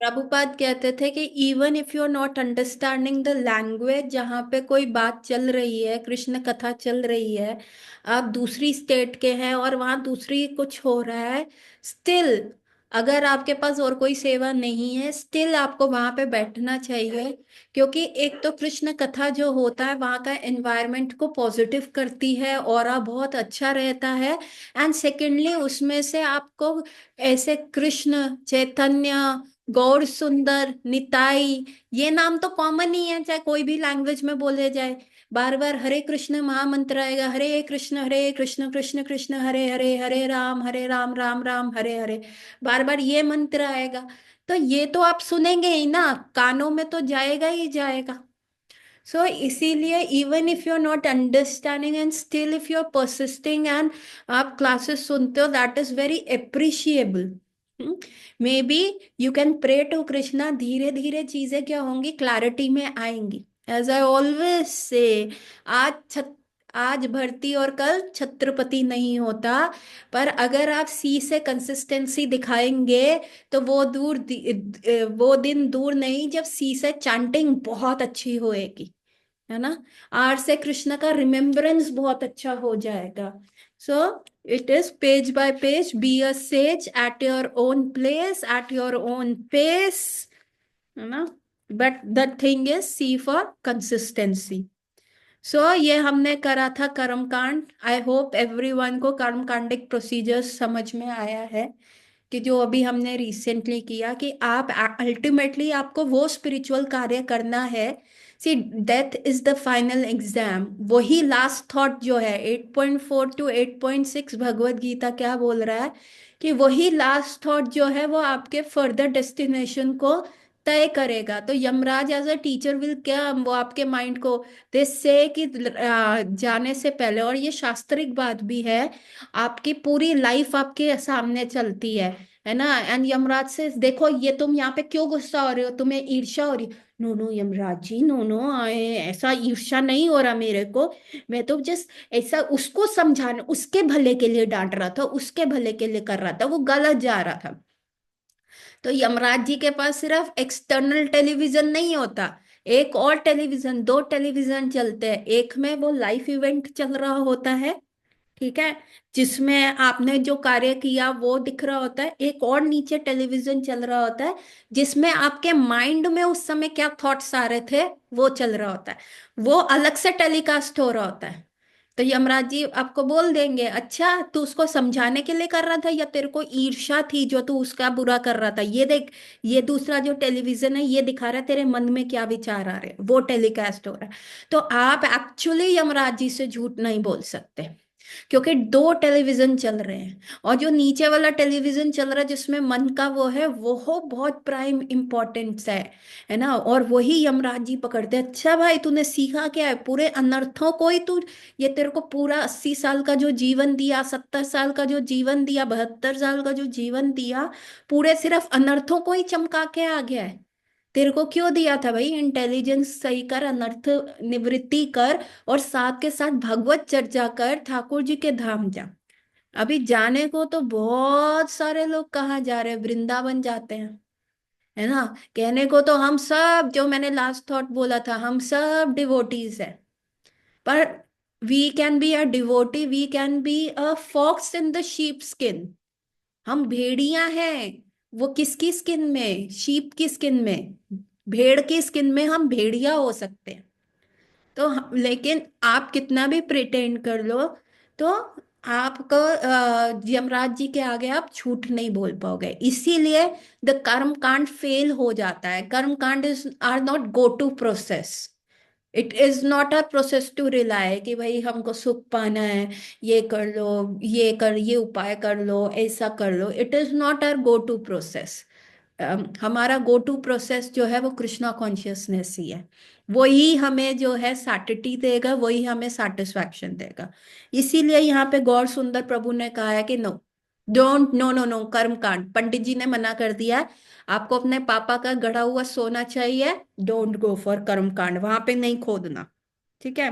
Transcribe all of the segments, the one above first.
प्रभुपाद कहते थे कि even if you are not understanding the language, जहाँ पे कोई बात चल रही है, कृष्ण कथा चल रही है, आप दूसरी स्टेट के हैं और वहां दूसरी कुछ हो रहा है, स्टिल अगर आपके पास और कोई सेवा नहीं है, स्टिल आपको वहां पे बैठना चाहिए। क्योंकि एक तो कृष्ण कथा जो होता है वहां का एनवायरनमेंट को पॉजिटिव करती है, और बहुत अच्छा रहता है। एंड सेकेंडली उसमें से आपको ऐसे कृष्ण चैतन्य, गौर सुंदर, निताई, ये नाम तो कॉमन ही है, चाहे कोई भी लैंग्वेज में बोले जाए। बार बार हरे कृष्ण महामंत्र आएगा, हरे कृष्ण कृष्ण कृष्ण हरे हरे, हरे राम राम राम हरे हरे, बार बार ये मंत्र आएगा। तो ये तो आप सुनेंगे ही ना, कानों में तो जाएगा ही जाएगा। सो इसीलिए even if you are not understanding and still if you are persisting and आप क्लासेस सुनते हो, that is very appreciable. Maybe you can pray to Krishna, धीरे धीरे चीजें क्या होंगी, क्लैरिटी में आएंगी। एज आई ऑलवेज से, आज आज भर्ती और कल छत्रपति नहीं होता। पर अगर आप सी से कंसिस्टेंसी दिखाएंगे तो वो दिन दूर नहीं जब सी से चैंटिंग बहुत अच्छी होएगी, है ना। आर से कृष्ण का रिमेम्बरेंस बहुत अच्छा हो जाएगा। So it is page by page, be a sage at your own place, at your own pace, है ना। But the thing is see for consistency. So ये हमने करा था कर्म कांड। आई होप एवरीवन को कर्म कांडिक प्रोसीजर्स समझ में आया है, कि जो अभी हमने रिसेंटली किया, कि आप अल्टीमेटली आपको वो स्पिरिचुअल कार्य करना है। See, death is the final exam, वही लास्ट थॉट जो है 8.4 टू 8.6 भगवत गीता क्या बोल रहा है, कि वही लास्ट थॉट जो है वो आपके फर्दर डेस्टिनेशन को तय करेगा। तो Yamraj as a teacher will क्या, वो आपके माइंड को दिस से कि जाने से पहले, और ये शास्त्रिक बात भी है, आपकी पूरी लाइफ आपके सामने चलती है ना। एंड यमराज से देखो, ये तुम यहाँ पे क्यों गुस्सा हो रहे हो, तुम्हें ईर्ष्या हो रही। No no Yamraj ji, no no, ऐसा ईर्ष्या नहीं हो रहा मेरे को। मैं तो जस्ट ऐसा उसको समझाने, उसके भले के लिए डांट रहा था, उसके भले के लिए कर रहा था, वो गलत जा रहा था। तो यमराज जी के पास सिर्फ एक्सटर्नल टेलीविजन नहीं होता, एक और टेलीविजन, दो टेलीविजन चलते हैं। एक में वो लाइफ इवेंट चल रहा होता है, ठीक है, जिसमें आपने जो कार्य किया वो दिख रहा होता है। एक और नीचे टेलीविजन चल रहा होता है, जिसमें आपके माइंड में उस समय क्या थॉट्स आ रहे थे वो चल रहा होता है, वो अलग से टेलीकास्ट हो रहा होता है। तो यमराज जी आपको बोल देंगे, अच्छा तू उसको समझाने के लिए कर रहा था, या तेरे को ईर्ष्या थी जो तू उसका बुरा कर रहा था, ये देख, ये दूसरा जो टेलीविजन है ये दिखा रहा है तेरे मन में क्या विचार आ रहे हैं, वो टेलीकास्ट हो रहा है। तो आप एक्चुअली यमराज जी से झूठ नहीं बोल सकते, क्योंकि दो टेलीविजन चल रहे हैं। और जो नीचे वाला टेलीविजन चल रहा है जिसमें मन का वो है, वो हो बहुत प्राइम इम्पोर्टेंस है ना। और वही यमराज जी पकड़ते हैं, अच्छा भाई तूने सीखा क्या है, पूरे अनर्थों को ही तू, ये तेरे को पूरा 80 साल का जो जीवन दिया, 70 साल का जो जीवन दिया, 72 साल का जो जीवन दिया, पूरे सिर्फ अनर्थों को ही चमका के आ गया है। तेरे को क्यों दिया था भाई, इंटेलिजेंस सही कर, अनर्थ निवृत्ति कर, और साथ के साथ भगवत चर्चा कर, ठाकुर जी के धाम जा। अभी जाने को तो बहुत सारे लोग कहाँ जा रहे हैं, वृंदावन जाते हैं, है ना। कहने को तो हम सब, जो मैंने लास्ट थॉट बोला था, हम सब डिवोटीज है। पर we can be a devotee, we can be a fox in the sheep skin. हम भेड़िया हैं, वो किसकी स्किन में, शीप की स्किन में, भेड़ की स्किन में हम भेड़िया हो सकते हैं। तो लेकिन आप कितना भी प्रिटेंड कर लो, तो आपको यमराज जी के आगे आप झूठ नहीं बोल पाओगे। इसीलिए द कर्म कांड फेल हो जाता है। कर्म कांड is or not go to process, it is not a process to rely कि भाई हमको सुख पाना है, ये कर लो, ये कर, ये उपाय कर लो, ऐसा कर लो। It is not are go to process. हमारा गो टू प्रोसेस जो है वो कृष्णा कॉन्शियसनेस ही है। वही हमें जो है सैटिटी देगा, वही हमें सेटिस्फैक्शन देगा। इसीलिए यहाँ पे गौर सुंदर प्रभु ने कहा है कि no, don't, no no no, कर्म कांड, पंडित जी ने मना कर दिया है, आपको अपने पापा का गढ़ा हुआ सोना चाहिए, डोंट गो फॉर कर्म कांड, वहां पे नहीं खोदना। ठीक है,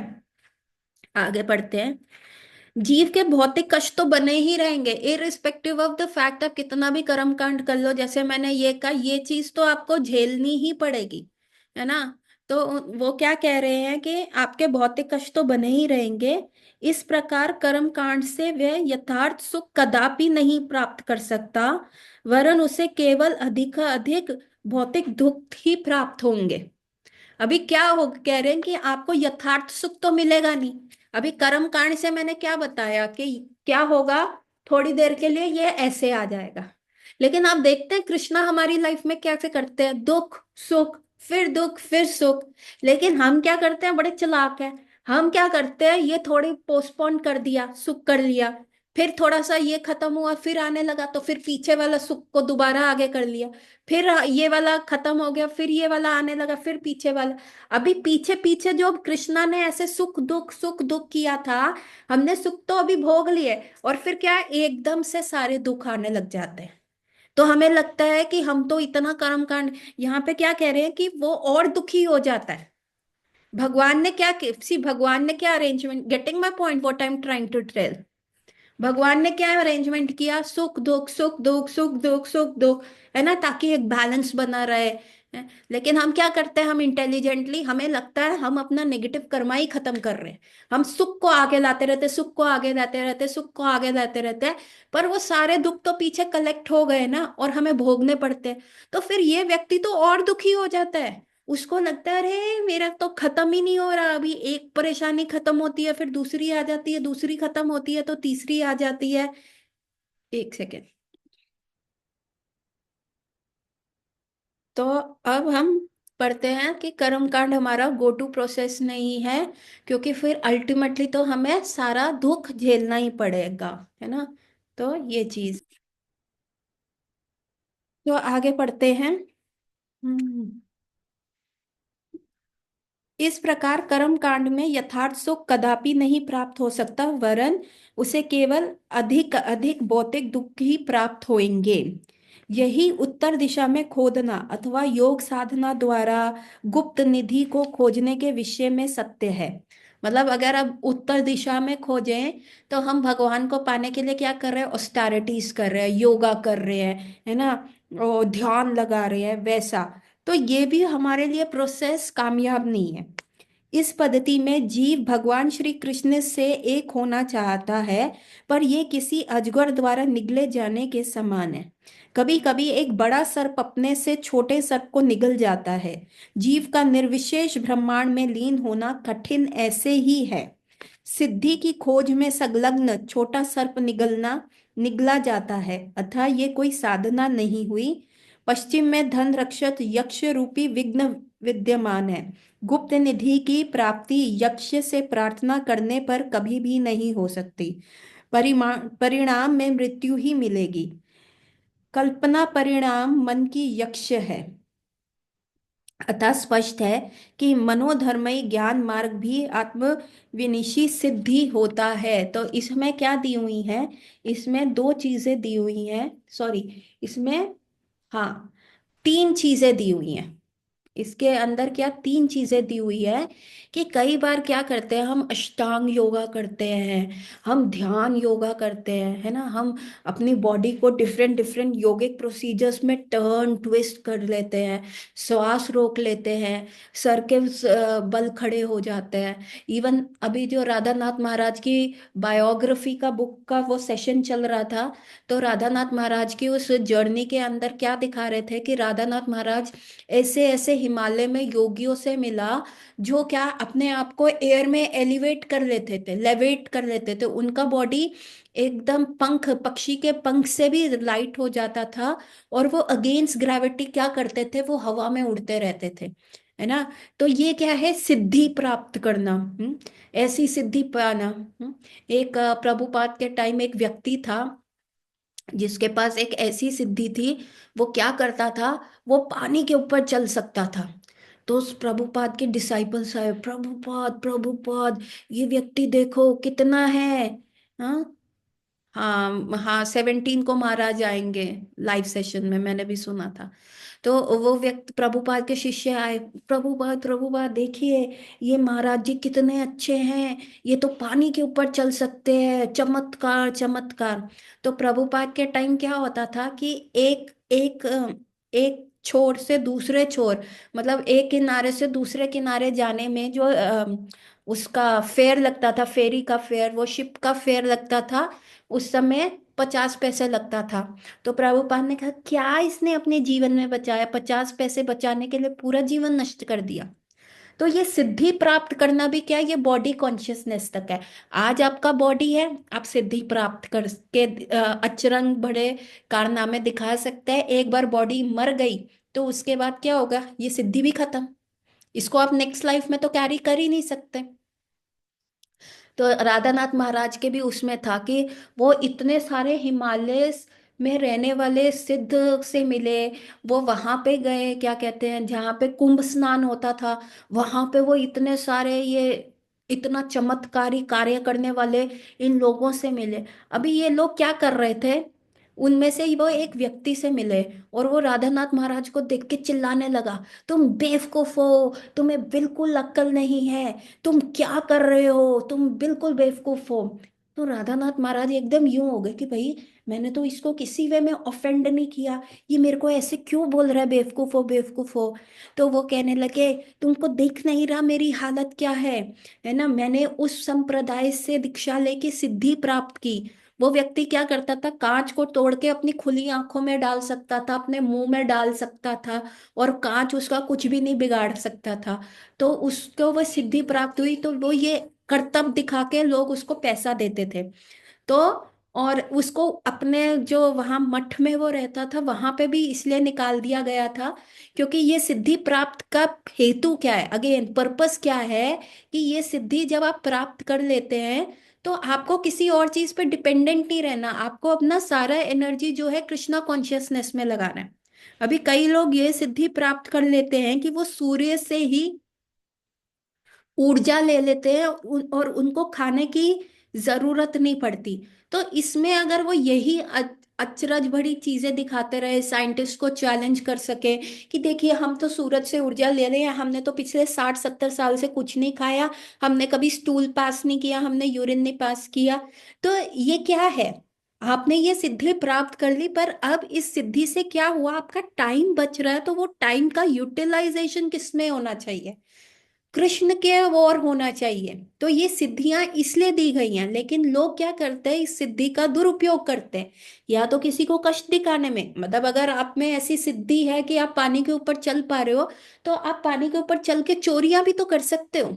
आगे पढ़ते हैं। जीव के भौतिक कष्ट तो बने ही रहेंगे, इरिस्पेक्टिव ऑफ द फैक्ट आप कितना भी कर्म कांड कर लो। जैसे मैंने ये कहा, ये चीज तो आपको झेलनी ही पड़ेगी, है ना। तो वो क्या कह रहे हैं कि आपके भौतिक कष्ट तो बने ही रहेंगे। इस प्रकार कर्म कांड से वह यथार्थ सुख कदापि नहीं प्राप्त कर सकता, वरन उसे केवल अधिक अधिक भौतिक दुख ही प्राप्त होंगे। अभी क्या हो कह रहे हैं कि आपको यथार्थ सुख तो मिलेगा नहीं। अभी कर्म कांड से मैंने क्या बताया कि क्या होगा, थोड़ी देर के लिए ये ऐसे आ जाएगा। लेकिन आप देखते हैं कृष्णा हमारी लाइफ में कैसे करते हैं, दुख सुख फिर दुख फिर सुख। लेकिन हम क्या करते हैं, बड़े चालाक हैं। हम क्या करते हैं, ये थोड़ी पोस्टपोन कर दिया, सुख कर लिया, फिर थोड़ा सा ये खत्म हुआ फिर आने लगा तो फिर पीछे वाला सुख को दोबारा आगे कर लिया, फिर ये वाला खत्म हो गया फिर ये वाला आने लगा फिर पीछे वाला। अभी पीछे पीछे जो कृष्णा ने ऐसे सुख दुख किया था, हमने सुख तो अभी भोग लिए, और फिर क्या है, एकदम से सारे दुख आने लग जाते हैं। तो हमें लगता है कि हम तो इतना कर्म कांड, यहाँ पे क्या कह रहे हैं कि वो और दुखी हो जाता है। भगवान ने क्या, सी भगवान ने क्या arrangement, getting my point what I am trying to tell. भगवान ने क्या अरेंजमेंट किया, सुख दुख सुख दुख सुख दुख सुख दुख, है ना, ताकि एक बैलेंस बना रहे है? लेकिन हम क्या करते हैं, हम इंटेलिजेंटली, हमें लगता है हम अपना नेगेटिव कर्मा ही खत्म कर रहे हैं। हम सुख को आगे लाते रहते, सुख को आगे लाते रहते, सुख को आगे लाते रहते हैं, पर वो सारे दुख तो पीछे कलेक्ट हो गए ना, और हमें भोगने पड़ते हैं। तो फिर ये व्यक्ति तो और दुखी हो जाता है। उसको लगता है अरे मेरा तो खत्म ही नहीं हो रहा, अभी एक परेशानी खत्म होती है फिर दूसरी आ जाती है, दूसरी खत्म होती है तो तीसरी आ जाती है। एक सेकेंड। तो अब हम पढ़ते हैं कि कर्म कांड हमारा गो टू प्रोसेस नहीं है, क्योंकि फिर अल्टीमेटली तो हमें सारा दुख झेलना ही पड़ेगा, है ना। तो ये चीज, तो आगे पढ़ते हैं। हम्म। इस प्रकार कर्म कांड में यथार्थ सुख कदापि नहीं प्राप्त हो सकता, वरन उसे केवल अधिक अधिक भौतिक दुख ही प्राप्त होंगे। यही उत्तर दिशा में खोदना अथवा योग साधना द्वारा गुप्त निधि को खोजने के विषय में सत्य है। मतलब अगर अब उत्तर दिशा में खोजें, तो हम भगवान को पाने के लिए क्या कर रहे हैं, ऑस्टेरिटीज कर रहे हैं, योगा कर रहे हैं, है ना, और ध्यान लगा रहे हैं वैसा। तो ये भी हमारे लिए प्रोसेस कामयाब नहीं है। इस पद्धति में जीव भगवान श्री कृष्ण से एक होना चाहता है, पर यह किसी अजगर द्वारा निगले जाने के समान है। कभी कभी एक बड़ा सर्प अपने से छोटे सर्प को निगल जाता है। जीव का निर्विशेष ब्रह्मांड में लीन होना कठिन ऐसे ही है। सिद्धि की खोज में संलग्न छोटा सर्प निगला जाता है, अतः ये कोई साधना नहीं हुई। पश्चिम में धन रक्षक यक्ष रूपी विघ्न विद्यमान है। गुप्त निधि की प्राप्ति यक्ष से प्रार्थना करने पर कभी भी नहीं हो सकती। परिणाम में मृत्यु ही मिलेगी। कल्पना परिणाम मन की यक्ष है। अतः स्पष्ट है कि मनोधर्मई ज्ञान मार्ग भी आत्मविनिशी सिद्धि होता है। तो इसमें क्या दी हुई है, इसमें दो चीजें दी हुई हैं, सॉरी, इसमें, हाँ, तीन चीजें दी हुई हैं। इसके अंदर क्या तीन चीजें दी हुई है, कि कई बार क्या करते हैं, हम अष्टांग योगा करते हैं, हम ध्यान योगा करते हैं, है ना, हम अपनी बॉडी को डिफरेंट डिफरेंट योगिक प्रोसीजर्स में टर्न ट्विस्ट कर लेते हैं, श्वास रोक लेते हैं, सर के बल खड़े हो जाते हैं। इवन अभी जो राधा नाथ महाराज की बायोग्राफी का बुक का वो सेशन चल रहा था, तो राधा नाथ महाराज की उस जर्नी के अंदर क्या दिखा रहे थे कि राधा नाथ महाराज ऐसे ऐसे हिमालय में योगियों से मिला, जो क्या अपने आप को एयर में एलिवेट कर लेते थे, लेवेट कर लेते थे, उनका बॉडी एकदम पंख, पक्षी के पंख से भी लाइट हो जाता था, और वो अगेंस्ट ग्रेविटी क्या करते थे, वो हवा में उड़ते रहते थे, है ना। तो ये क्या है, सिद्धि प्राप्त करना, ऐसी सिद्धि पाना। एक प्रभुपाद के टाइम एक व्यक्ति था, जिसके पास एक ऐसी सिद्धि थी, वो क्या करता था, वो पानी के ऊपर चल सकता था। तो उस प्रभुपाद के डिसाइपल्स आए, प्रभुपाद प्रभुपाद, ये व्यक्ति देखो कितना है, हाँ, हाँ हाँ, 17 को मारा जाएंगे। लाइव सेशन में मैंने भी सुना था। तो वो व्यक्ति प्रभुपाद के शिष्य आए, प्रभुपाद प्रभुपाद देखिए, ये महाराज जी कितने अच्छे हैं, ये तो पानी के ऊपर चल सकते हैं, चमत्कार चमत्कार। तो प्रभुपाद के टाइम क्या होता था कि एक एक एक छोर से दूसरे छोर, मतलब एक किनारे से दूसरे किनारे जाने में जो उसका फेयर लगता था, फेरी का फेयर, वो शिप का फेयर लगता था, उस समय 50 पैसे लगता था। तो प्रभुपाद ने कहा क्या इसने अपने जीवन में बचाया, 50 पैसे बचाने के लिए पूरा जीवन नष्ट कर दिया। तो ये सिद्धि प्राप्त करना भी क्या है, ये बॉडी कॉन्शियसनेस तक है। आज आपका बॉडी है, आप सिद्धि प्राप्त करके अचरंग बड़े कारनामे दिखा सकते हैं। एक बार बॉडी मर गई तो उसके बाद क्या होगा, ये सिद्धि भी खत्म। इसको आप नेक्स्ट लाइफ में तो कैरी कर ही नहीं सकते। तो राधानाथ महाराज के भी उसमें था कि वो इतने सारे हिमालय में रहने वाले सिद्ध से मिले। वो वहां पे गए, क्या कहते हैं, जहाँ पे कुंभ स्नान होता था, वहां पे वो इतने सारे ये इतना चमत्कारी कार्य करने वाले इन लोगों से मिले। अभी ये लोग क्या कर रहे थे, उनमें से ही वो एक व्यक्ति से मिले, और वो राधानाथ महाराज को देख के चिल्लाने लगा, तुम बेवकूफ हो, तुम्हें बिल्कुल अक्ल नहीं है, तुम क्या कर रहे हो, तुम बिल्कुल बेवकूफ हो। तो राधानाथ महाराज एकदम यूं हो गए कि भाई मैंने तो इसको किसी वे में ऑफेंड नहीं किया, ये मेरे को ऐसे क्यों बोल रहा है बेवकूफ हो बेवकूफ हो। तो वो कहने लगे, तुमको दिख नहीं रहा मेरी हालत क्या है ना, मैंने उस संप्रदाय से दीक्षा लेके सिद्धि प्राप्त की। वो व्यक्ति क्या करता था, कांच को तोड़ के अपनी खुली आंखों में डाल सकता था, अपने मुंह में डाल सकता था, और कांच उसका कुछ भी नहीं बिगाड़ सकता था। तो उसको वो सिद्धि प्राप्त हुई, तो वो ये करतब दिखा के लोग उसको पैसा देते थे। तो और उसको अपने जो वहां मठ में वो रहता था वहां पे भी इसलिए निकाल दिया गया था, क्योंकि ये सिद्धि प्राप्त का हेतु क्या है, अगेन पर्पस क्या है, कि ये सिद्धि जब आप प्राप्त कर लेते हैं तो आपको किसी और चीज पे डिपेंडेंट नहीं रहना, आपको अपना सारा एनर्जी जो है कृष्णा कॉन्शियसनेस में लगाना है। अभी कई लोग ये सिद्धि प्राप्त कर लेते हैं कि वो सूर्य से ही ऊर्जा ले लेते हैं, और उनको खाने की जरूरत नहीं पड़ती। तो इसमें अगर वो यही अचरज भरी चीजें दिखाते रहे, साइंटिस्ट को चैलेंज कर सके कि देखिए हम तो सूरज से ऊर्जा ले रहे हैं, हमने तो पिछले 60-70 साल से कुछ नहीं खाया, हमने कभी स्टूल पास नहीं किया, हमने यूरिन नहीं पास किया। तो ये क्या है, आपने ये सिद्धि प्राप्त कर ली, पर अब इस सिद्धि से क्या हुआ, आपका टाइम बच रहा है, तो वो टाइम का यूटिलाइजेशन किसमें होना चाहिए, कृष्ण के ओर होना चाहिए। तो ये सिद्धियां इसलिए दी गई हैं, लेकिन लोग क्या करते हैं, इस सिद्धि का दुरुपयोग करते हैं, या तो किसी को कष्ट दिखाने में, मतलब अगर आप में ऐसी सिद्धि है कि आप पानी के ऊपर चल पा रहे हो, तो आप पानी के ऊपर चल के चोरियां भी तो कर सकते हो।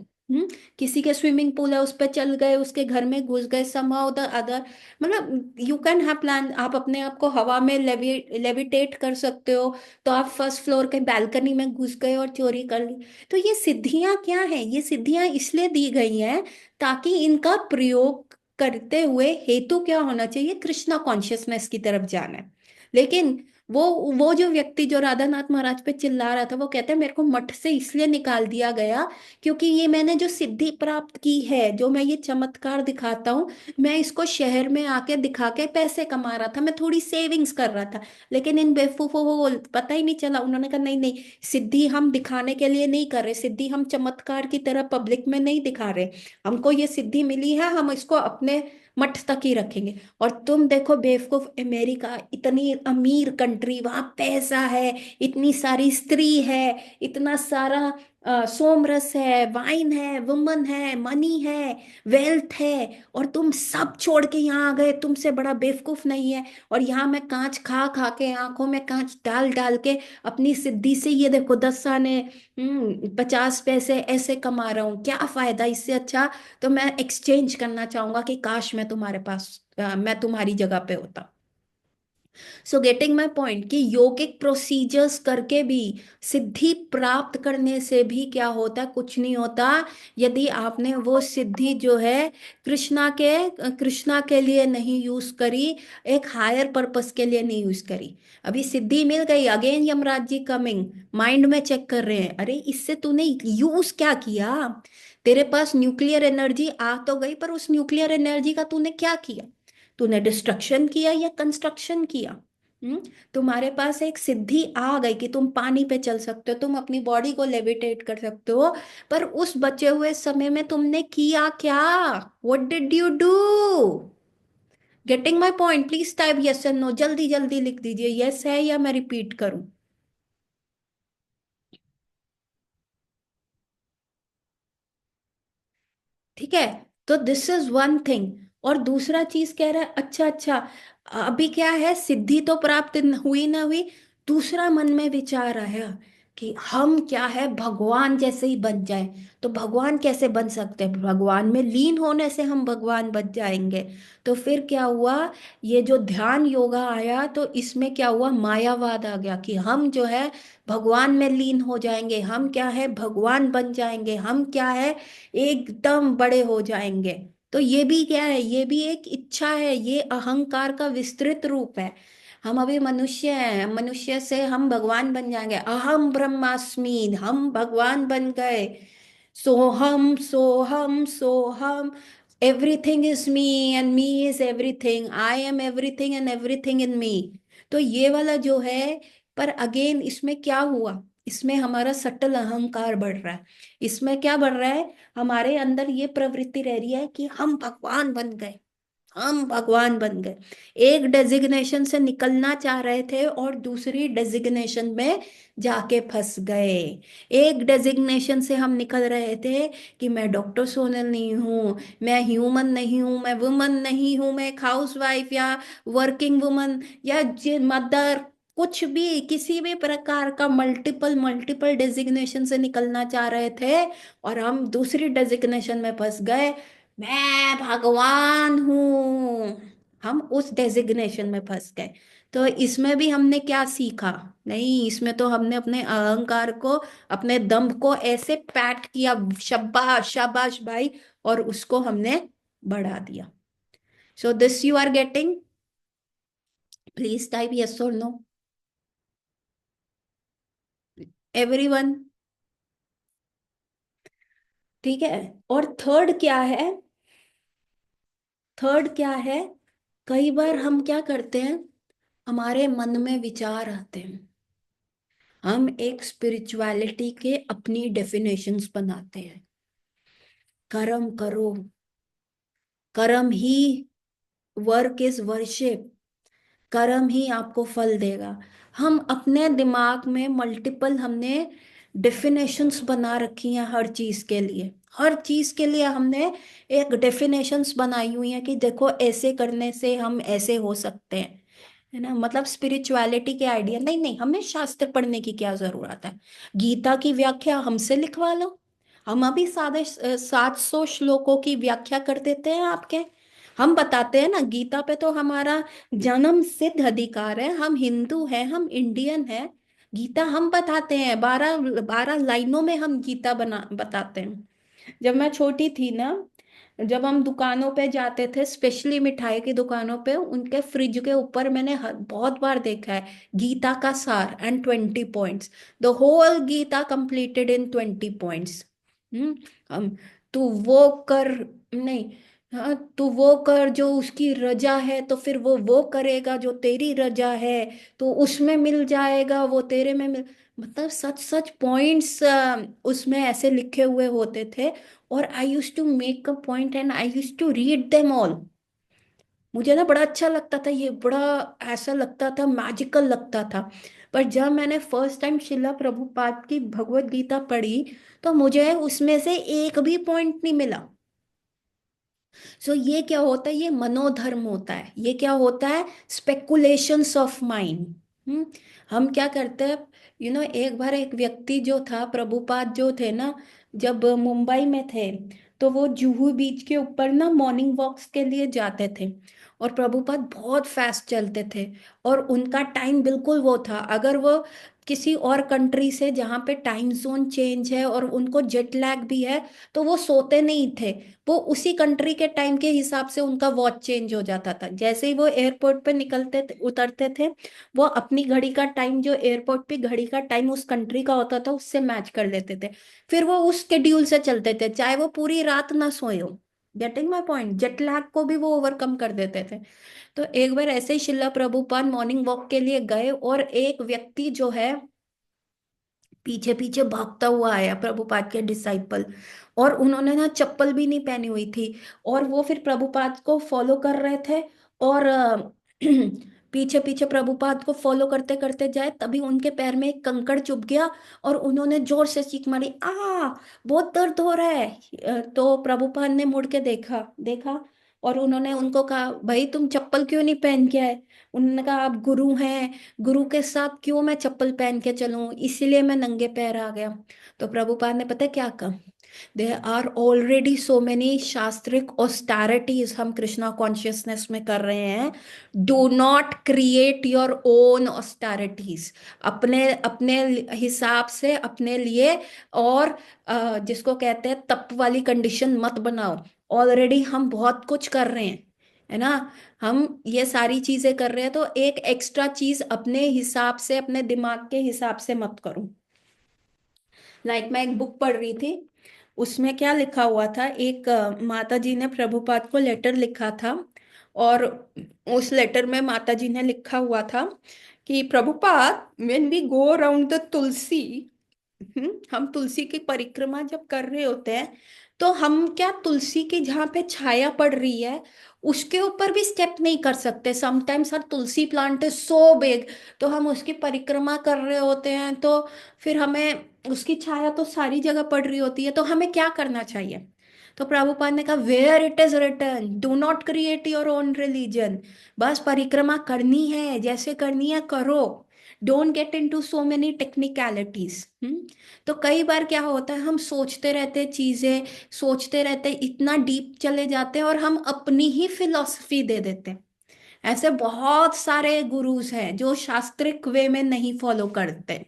किसी के स्विमिंग पूल है उस पर चल गए, उसके घर में घुस गए, समाउ द अदर, मतलब यू कैन हैव प्लान, आप अपने आप को हवा में लेविटेट कर सकते हो। तो आप फर्स्ट फ्लोर के बैल्कनी में घुस गए और चोरी कर ली। तो ये सिद्धियां क्या है, ये सिद्धियां इसलिए दी गई हैं ताकि इनका प्रयोग करते हुए हेतु क्या होना चाहिए, कृष्णा कॉन्शियसनेस की तरफ जाना है। लेकिन वो जो व्यक्ति जो राधानाथ महाराज पे चिल्ला रहा था, वो कहते हैं मेरे को मठ से इसलिए निकाल दिया गया क्योंकि ये मैंने जो सिद्धि प्राप्त की है, जो मैं ये चमत्कार दिखाता हूँ, मैं इसको शहर में आके दिखा के पैसे कमा रहा था, मैं थोड़ी सेविंग्स कर रहा था। लेकिन इन बेवकूफों को पता ही नहीं चला, उन्होंने कहा नहीं नहीं, सिद्धि हम दिखाने के लिए नहीं कर रहे, सिद्धि हम चमत्कार की तरह पब्लिक में नहीं दिखा रहे, हमको ये सिद्धि मिली है, हम इसको अपने मठ तक ही रखेंगे। और तुम देखो बेवकूफ, अमेरिका इतनी अमीर कंट्री, वहां पैसा है, इतनी सारी स्त्री है, इतना सारा सोमरस है, वाइन है, वुमन है, मनी है, वेल्थ है, और तुम सब छोड़ के यहाँ आ गए, तुमसे बड़ा बेवकूफ नहीं है। और यहाँ मैं कांच खा खा के, आंखों में कांच डाल डाल के अपनी सिद्धि से ये देखो 10 आने 50 पैसे ऐसे कमा रहा हूँ, क्या फायदा इससे। अच्छा तो मैं एक्सचेंज करना चाहूंगा कि काश मैं तुम्हारे पास मैं तुम्हारी जगह पे होता। सो गेटिंग माई पॉइंट कि योगिक प्रोसीजर्स करके भी सिद्धि प्राप्त करने से भी क्या होता, कुछ नहीं होता, यदि आपने वो सिद्धि जो है कृष्णा के लिए नहीं यूज करी, एक हायर पर्पस के लिए नहीं यूज करी। अभी सिद्धि मिल गई, again Yamraj ji coming, mind में चेक कर रहे हैं, अरे इससे तूने यूज क्या किया, तेरे पास न्यूक्लियर एनर्जी आ तो गई, पर उस न्यूक्लियर एनर्जी का तूने क्या किया। तूने डिस्ट्रक्शन किया या कंस्ट्रक्शन किया? हम्म। तुम्हारे पास एक सिद्धि आ गई कि तुम पानी पे चल सकते हो, तुम अपनी बॉडी को लेविटेट कर सकते हो, पर उस बचे हुए समय में तुमने किया क्या? What did you do? Getting my point? Please type yes and no, जल्दी जल्दी लिख दीजिए, यस है या मैं रिपीट करूं? ठीक है। तो दिस इज वन थिंग। और दूसरा चीज कह रहा है, अच्छा अच्छा, अभी क्या है, सिद्धि तो प्राप्त हुई ना हुई, दूसरा मन में विचार आया कि हम क्या है, भगवान जैसे ही बन जाए। तो भगवान कैसे बन सकते हैं? भगवान में लीन होने से हम भगवान बन जाएंगे। तो फिर क्या हुआ, ये जो ध्यान योगा आया, तो इसमें क्या हुआ, मायावाद आ गया कि हम जो है भगवान में लीन हो जाएंगे, हम क्या है, भगवान बन जाएंगे, हम क्या है, एकदम बड़े हो जाएंगे। तो ये भी क्या है, ये भी एक इच्छा है, ये अहंकार का विस्तृत रूप है। हम अभी मनुष्य हैं, मनुष्य से हम भगवान बन जाएंगे, अहम ब्रह्मास्मि, हम भगवान बन गए। सोहम सोहम सोहम, everything is me and me is everything, I am everything and everything in me. तो ये वाला जो है, पर अगेन इसमें क्या हुआ, इसमें हमारा सटल अहंकार बढ़ रहा है। इसमें क्या बढ़ रहा है, हमारे अंदर ये प्रवृत्ति रह रही है कि हम भगवान बन गए, हम भगवान बन गए। एक डेजिग्नेशन से निकलना चाह रहे थे और दूसरी डेजिग्नेशन में जाके फंस गए। एक डेजिग्नेशन से हम निकल रहे थे कि मैं डॉक्टर सोनल नहीं हूँ, मैं ह्यूमन नहीं हूँ, मैं वुमन नहीं हूँ, मैं एक हाउस वाइफ या वर्किंग वुमन या मदर, कुछ भी, किसी भी प्रकार का मल्टीपल मल्टीपल डेजिग्नेशन से निकलना चाह रहे थे, और हम दूसरी डेजिग्नेशन में फंस गए, मैं भगवान हूं। हम उस डेजिग्नेशन में फंस गए। तो इसमें भी हमने क्या सीखा? नहीं, इसमें तो हमने अपने अहंकार को, अपने दम्भ को ऐसे पैट किया, शाबाश शाबाश भाई, और उसको हमने बढ़ा दिया। So this you are getting? Please type yes और नो, एवरीवन। ठीक है। और थर्ड क्या है? थर्ड क्या है, कई बार हम क्या करते हैं, हमारे मन में विचार आते हैं, हम एक स्पिरिचुअलिटी के अपनी डेफिनेशंस बनाते हैं। कर्म करो, कर्म ही, वर्क इज वर्शिप, कर्म ही आपको फल देगा। हम अपने दिमाग में मल्टीपल, हमने डेफिनेशंस बना रखी हैं हर चीज के लिए, हर चीज के लिए हमने एक डेफिनेशंस बनाई हुई हैं कि देखो ऐसे करने से हम ऐसे हो सकते हैं, है ना। मतलब स्पिरिचुअलिटी के आइडिया, नहीं नहीं, हमें शास्त्र पढ़ने की क्या जरूरत है? गीता की व्याख्या हमसे लिखवा लो, हम अभी साढ़े 700 श्लोकों की व्याख्या कर देते हैं आपके। हम बताते हैं ना, गीता पे तो हमारा जन्म सिद्ध अधिकार है, हम हिंदू हैं, हम इंडियन हैं। गीता हम बताते हैं, 12 12 लाइनों में हम गीता बना बताते हैं। जब मैं छोटी थी ना, जब हम दुकानों पे जाते थे, स्पेशली मिठाई की दुकानों पे, उनके फ्रिज के ऊपर मैंने बहुत बार देखा है, गीता का सार and 20 points, the whole Gita completed in 20 points. हम्म। हम, तू वो कर, नहीं, हाँ, तू वो कर जो उसकी रजा है, तो फिर वो करेगा जो तेरी रजा है, तो उसमें मिल जाएगा, वो तेरे में मिल, मतलब सच सच पॉइंट्स उसमें ऐसे लिखे हुए होते थे। और I used to make a point and I used to read them all. मुझे ना बड़ा अच्छा लगता था ये, बड़ा ऐसा लगता था, मैजिकल लगता था। पर जब मैंने फर्स्ट टाइम शिला प्रभुपाद की भगवत गीता पढ़ी, तो मुझे उसमें से एक भी पॉइंट नहीं मिला। सो ये क्या होता है, ये मनोधर्म होता है, ये क्या होता है, स्पेकुलेशंस ऑफ माइंड। हम क्या करते हैं, एक बार एक व्यक्ति जो था, प्रभुपाद जो थे ना, जब मुंबई में थे, तो वो जुहू बीच के ऊपर ना मॉर्निंग वॉक्स के लिए जाते थे। और प्रभुपाद बहुत फास्ट चलते थे, और उनका टाइम बिल्कुल वो था, अगर वो किसी और कंट्री से जहाँ पे टाइम जोन चेंज है और उनको जेट लैग भी है, तो वो सोते नहीं थे, वो उसी कंट्री के टाइम के हिसाब से उनका वॉच चेंज हो जाता था। जैसे ही वो एयरपोर्ट पे निकलते थे, उतरते थे, वो अपनी घड़ी का टाइम, जो एयरपोर्ट पे घड़ी का टाइम उस कंट्री का होता था, उससे मैच कर लेते थे। फिर वो उस शेड्यूल से चलते थे, चाहे वो पूरी रात ना सोए हो। Getting my point, jet lag को भी वो ओवरकम कर देते थे। तो एक बार ऐसे ही शिला प्रभुपाद मॉर्निंग वॉक के लिए गए, और एक व्यक्ति जो है पीछे पीछे भागता हुआ आया, प्रभुपाद के डिसाइपल, और उन्होंने ना चप्पल भी नहीं पहनी हुई थी, और वो फिर प्रभुपाद को फॉलो कर रहे थे, और पीछे पीछे प्रभुपाद को फॉलो करते करते जाए, तभी उनके पैर में एक कंकड़ चुभ गया, और उन्होंने जोर से चीख मारी, बहुत दर्द हो रहा है। तो प्रभुपाद ने मुड़ के देखा देखा, और उन्होंने उनको कहा, भाई तुम चप्पल क्यों नहीं पहन के आए? उन्होंने कहा, आप गुरु हैं, गुरु के साथ क्यों मैं चप्पल पहन के चलूं, इसीलिए मैं नंगे पैर आ गया। तो प्रभुपाद ने पता है क्या कहा? There are already so many शास्त्रिक ऑस्टेरिटीज हम कृष्णा कॉन्शियसनेस में कर रहे हैं। Do not create your own austerities, अपने अपने हिसाब से अपने लिए, और जिसको कहते हैं तप वाली कंडीशन मत बनाओ। ऑलरेडी हम बहुत कुछ कर रहे हैं, है ना? हम ये सारी चीजें कर रहे हैं, तो एक एक्स्ट्रा चीज अपने हिसाब से, अपने दिमाग के हिसाब से मत करो। मैं एक बुक पढ़ रही थी, उसमें क्या लिखा हुआ था, एक माता जी ने प्रभुपाद को लेटर लिखा था, और उस लेटर में माता जी ने लिखा हुआ था कि Prabhupada, when we go around the Tulsi, हम तुलसी की परिक्रमा जब कर रहे होते हैं, तो हम क्या तुलसी की जहाँ पे छाया पड़ रही है उसके ऊपर भी स्टेप नहीं कर सकते? Sometimes her Tulsi plant is so big, तो हम उसकी परिक्रमा कर रहे होते हैं, तो फिर हमें उसकी छाया तो सारी जगह पड़ रही होती है, तो हमें क्या करना चाहिए? तो प्रभुपाद ने कहा, where it is return, do not create your own religion. बस परिक्रमा करनी है, जैसे करनी है करो, don't get into so many technicalities. तो कई बार क्या होता है, हम सोचते रहते चीजें, सोचते रहते इतना डीप चले जाते हैं, और हम अपनी ही फिलॉसफी दे देते हैं। ऐसे बहुत सारे गुरुज हैं जो शास्त्रिक वे में नहीं फॉलो करते।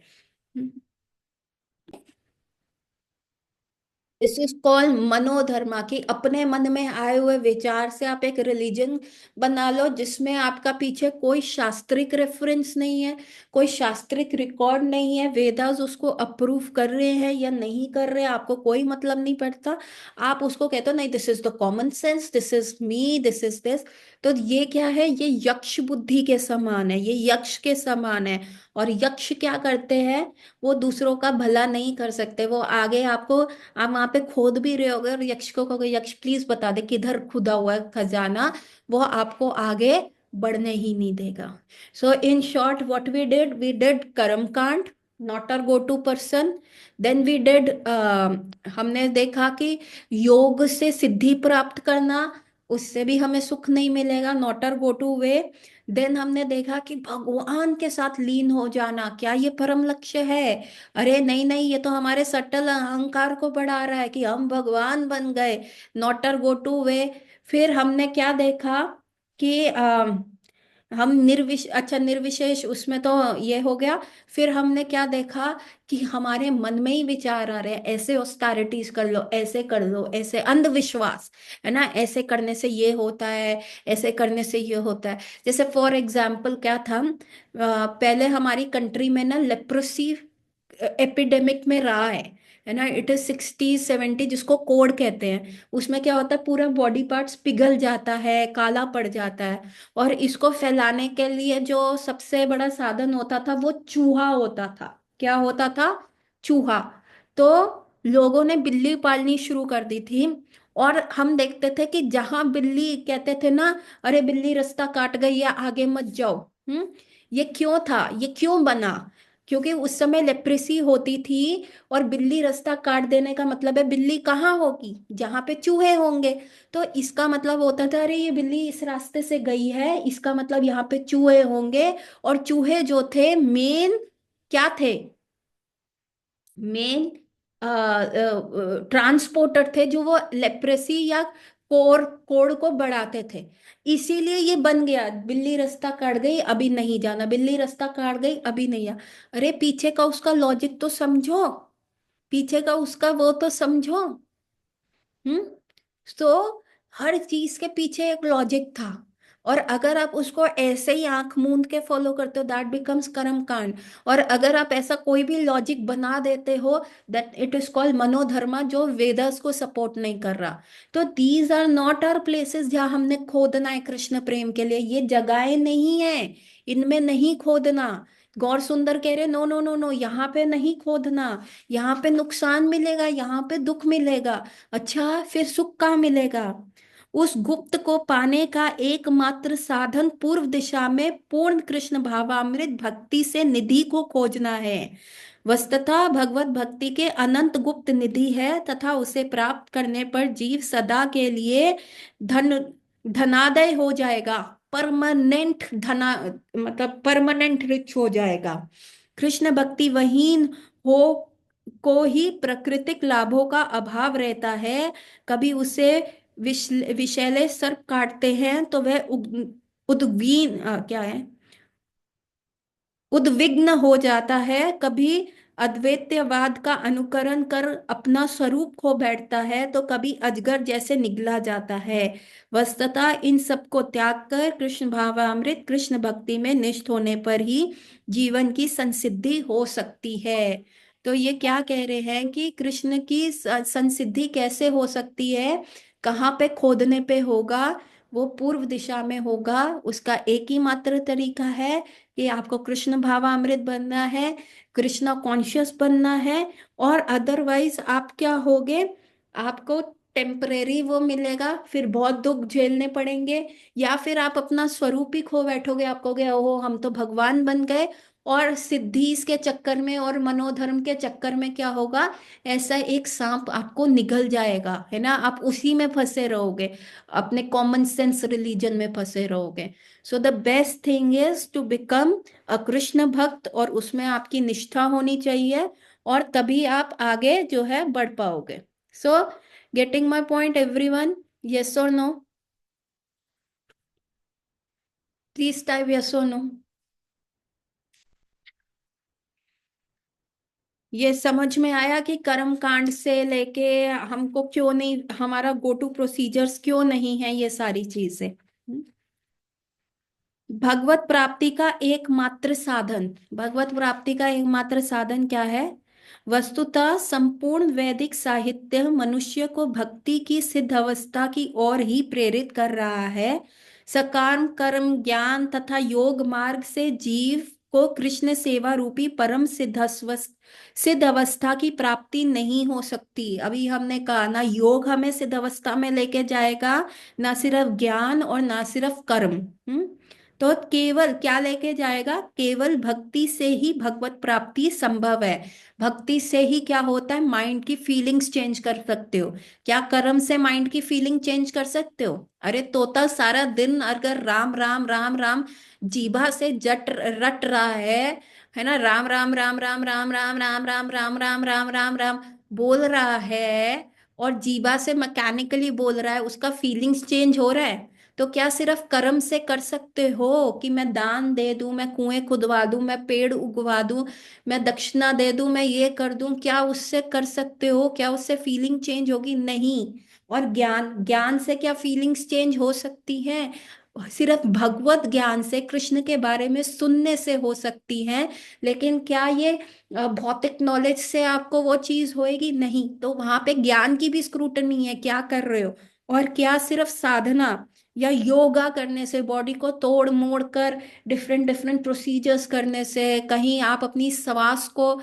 दिस इज कॉल्ड मनोधर्मा, कि अपने मन में आए हुए विचार से आप एक रिलीजन बना लो, जिसमें आपका पीछे कोई शास्त्रिक रेफरेंस नहीं है, कोई शास्त्रिक रिकॉर्ड नहीं है, वेदास उसको अप्रूव कर रहे हैं या नहीं कर रहे हैं आपको कोई मतलब नहीं पड़ता। आप उसको कहते हो, नहीं this is the common sense, this is me, this is this. तो ये क्या है? ये यक्ष बुद्धि के समान है, ये यक्ष के समान है। और यक्ष क्या करते हैं? वो दूसरों का भला नहीं कर सकते, वो आगे आपको, आप वहां पे खोद भी रहे होगे और यक्ष को कहोगे, यक्ष प्लीज बता दे किधर खुदा हुआ है खजाना, वो आपको आगे बढ़ने ही नहीं देगा। So in short what we did karma kand, not are go to person. Then we did, हमने देखा कि योग से सिद्धि प्राप्त करना, उससे भी हमें सुख नहीं मिलेगा, not are go to way. Then हमने देखा कि भगवान के साथ लीन हो जाना, क्या ये परम लक्ष्य है? अरे नहीं नहीं, ये तो हमारे सटल अहंकार को बढ़ा रहा है कि हम भगवान बन गए, not are go to way. फिर हमने क्या देखा कि हम निर्विशेष, उसमें तो ये हो गया। फिर हमने क्या देखा कि हमारे मन में ही विचार आ रहे हैं, ऐसे ऑस्टेरिटीज कर लो, ऐसे कर लो, ऐसे अंधविश्वास, है ना, ऐसे करने से ये होता है, ऐसे करने से ये होता है। जैसे फॉर एग्जाम्पल क्या था, पहले हमारी कंट्री में ना लेप्रोसी एपिडेमिक में रहा है ना, इट इज 60 70, जिसको कोड कहते हैं। उसमें क्या होता है, पूरा बॉडी पार्ट्स पिघल जाता है, काला पड़ जाता है। और इसको फैलाने के लिए जो सबसे बड़ा साधन होता था वो चूहा होता था। क्या होता था? चूहा। तो लोगों ने बिल्ली पालनी शुरू कर दी थी, और हम देखते थे कि जहां बिल्ली, कहते थे ना, अरे बिल्ली रास्ता काट गई या आगे मत जाओ। ये क्यों था, ये क्यों बना? क्योंकि उस समय लेप्रेसी होती थी, और बिल्ली रास्ता काट देने का मतलब है बिल्ली कहाँ होगी? जहां पे चूहे होंगे। तो इसका मतलब होता था, अरे ये बिल्ली इस रास्ते से गई है, इसका मतलब यहाँ पे चूहे होंगे। और चूहे जो थे मेन, क्या थे? मेन ट्रांसपोर्टर थे, जो वो लेप्रेसी या कोड़ को बढ़ाते थे। इसीलिए ये बन गया, बिल्ली रास्ता काट गई अभी नहीं जाना, बिल्ली रास्ता काट गई अभी नहीं जाना। अरे पीछे का उसका लॉजिक तो समझो, पीछे का उसका वो तो समझो। हम्म। तो हर चीज के पीछे एक लॉजिक था। और अगर आप उसको ऐसे ही आंख मूंद के फॉलो करते हो, दैट बिकम्स कर्म कांड। और अगर आप ऐसा कोई भी लॉजिक बना देते हो, that it is called manodharma, जो वेदास को सपोर्ट नहीं कर रहा। तो these are not are places जहां हमने खोदना है कृष्ण प्रेम के लिए, ये जगहें नहीं है, इनमें नहीं खोदना। गौर सुंदर कह रहे नो नो नो नो, यहाँ पे नहीं खोदना, यहाँ पे नुकसान मिलेगा, यहाँ पे दुख मिलेगा। अच्छा, फिर सुख कहाँ मिलेगा? उस गुप्त को पाने का एकमात्र साधन पूर्व दिशा में पूर्ण कृष्ण भावामृत भक्ति से निधि को खोजना है। वस्तुतः भगवत भक्ति के अनंत गुप्त निधि है, तथा उसे प्राप्त करने पर जीव सदा के लिए धन धनादय हो जाएगा। परमानेंट धना, मतलब परमानेंट रिच हो जाएगा। कृष्ण भक्ति वहीन हो को ही प्राकृतिक लाभों का अभाव रहता है। कभी उसे विषैले सर्प काटते हैं तो वह उद्वीन क्या है, उद्विग्न हो जाता है। कभी अद्वैतवाद का अनुकरण कर अपना स्वरूप खो बैठता है, तो कभी अजगर जैसे निगला जाता है। वस्तुतः इन सब को त्याग कर कृष्ण भावामृत कृष्ण भक्ति में निष्ठ होने पर ही जीवन की संसिद्धि हो सकती है। तो ये क्या कह रहे हैं कि कृष्ण की संसिद्धि कैसे हो सकती है, कहाँ पे खोदने पे होगा? वो पूर्व दिशा में होगा। उसका एक ही मात्र तरीका है कि आपको कृष्ण भावामृत बनना है, कृष्णा कॉन्शियस बनना है। और अदरवाइज आप क्या होगे, आपको टेम्परेरी वो मिलेगा, फिर बहुत दुख झेलने पड़ेंगे। या फिर आप अपना स्वरूप ही खो बैठोगे, आप कहोगे ओहो हम तो भगवान बन गए। और सिद्धि के चक्कर में और मनोधर्म के चक्कर में क्या होगा, ऐसा एक सांप आपको निगल जाएगा, है ना, आप उसी में फंसे रहोगे, अपने कॉमन सेंस रिलीजन में फंसे रहोगे। So the best thing is to become a Krishna bhakt, और उसमें आपकी निष्ठा होनी चाहिए, और तभी आप आगे जो है बढ़ पाओगे। So getting my point everyone? Yes और नो? प्लीज टाइप यस और नो। ये समझ में आया कि कर्म कांड से लेके हमको क्यों नहीं, हमारा गो टू प्रोसीजर्स क्यों नहीं है ये सारी चीजें। भगवत प्राप्ति का एकमात्र साधन, भगवत प्राप्ति का एकमात्र साधन क्या है? वस्तुतः संपूर्ण वैदिक साहित्य मनुष्य को भक्ति की सिद्ध अवस्था की ओर ही प्रेरित कर रहा है। सकाम कर्म ज्ञान तथा योग मार्ग से जीव को कृष्ण सेवा रूपी परम सिद्ध अवस्था की प्राप्ति नहीं हो सकती। अभी हमने कहा ना, योग हमें सिद्ध अवस्था में लेके जाएगा, ना सिर्फ ज्ञान और ना सिर्फ कर्म। तो केवल क्या लेके जाएगा? केवल भक्ति से ही भगवत प्राप्ति संभव है। भक्ति से ही क्या होता है, माइंड की फीलिंग्स चेंज कर सकते हो। क्या कर्म से माइंड की फीलिंग चेंज कर सकते हो? अरे तोता सारा दिन अगर राम राम राम राम जीभा से जट रट रहा है ना, राम राम राम राम राम राम राम राम राम राम राम राम राम बोल रहा है, और जीभा से मैकेनिकली बोल रहा है, उसका फीलिंग्स चेंज हो रहा है। तो क्या सिर्फ कर्म से कर सकते हो कि मैं दान दे दूं, मैं कुएं खुदवा दूं, मैं पेड़ उगवा दूं, मैं दक्षिणा दे दूं, मैं ये कर दूं, क्या उससे कर सकते हो? क्या उससे फीलिंग चेंज होगी? नहीं। और ज्ञान, ज्ञान से क्या फीलिंग्स चेंज हो सकती हैं? सिर्फ भगवत ज्ञान से, कृष्ण के बारे में सुनने से हो सकती हैं। लेकिन क्या ये भौतिक नॉलेज से आपको वो चीज होएगी? नहीं। तो वहां पे ज्ञान की भी स्क्रूटनी है, क्या कर रहे हो। और क्या सिर्फ साधना या योगा करने से, बॉडी को तोड़ मोड़ कर डिफरेंट डिफरेंट प्रोसीजर्स करने से, कहीं आप अपनी श्वास को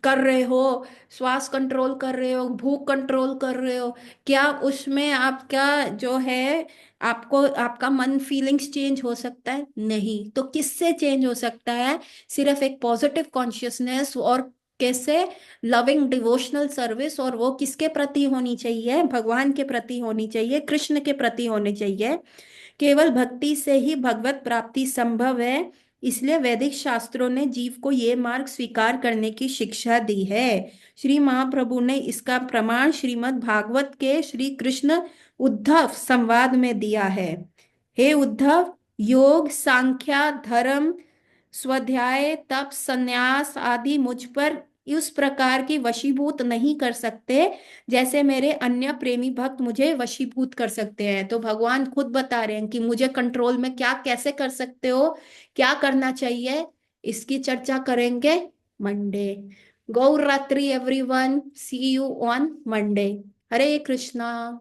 कर रहे हो, श्वास कंट्रोल कर रहे हो, भूख कंट्रोल कर रहे हो, क्या उसमें आपका जो है, आपको आपका मन फीलिंग्स चेंज हो सकता है? नहीं। तो किससे चेंज हो सकता है? सिर्फ एक पॉजिटिव कॉन्शियसनेस, और कैसे? Loving devotional service. और वो किसके प्रति होनी चाहिए? भगवान के प्रति होनी चाहिए, कृष्ण के प्रति होनी चाहिए। केवल भक्ति से ही भगवत प्राप्ति संभव है। इसलिए वैदिक शास्त्रों ने जीव को ये मार्ग स्वीकार करने की शिक्षा दी है। श्री महाप्रभु ने इसका प्रमाण श्रीमद् भागवत के श्री कृष्ण उद्धव संवाद में दिया है। हे उद्धव, योग सांख्या धर्म स्वाध्याय तप संन्यास आदि मुझ पर उस प्रकार की वशीभूत नहीं कर सकते जैसे मेरे अन्य प्रेमी भक्त मुझे वशीभूत कर सकते हैं। तो भगवान खुद बता रहे हैं कि मुझे कंट्रोल में क्या कैसे कर सकते हो, क्या करना चाहिए, इसकी चर्चा करेंगे मंडे। गौर रात्रि everyone, see you on Monday. Hare Krishna.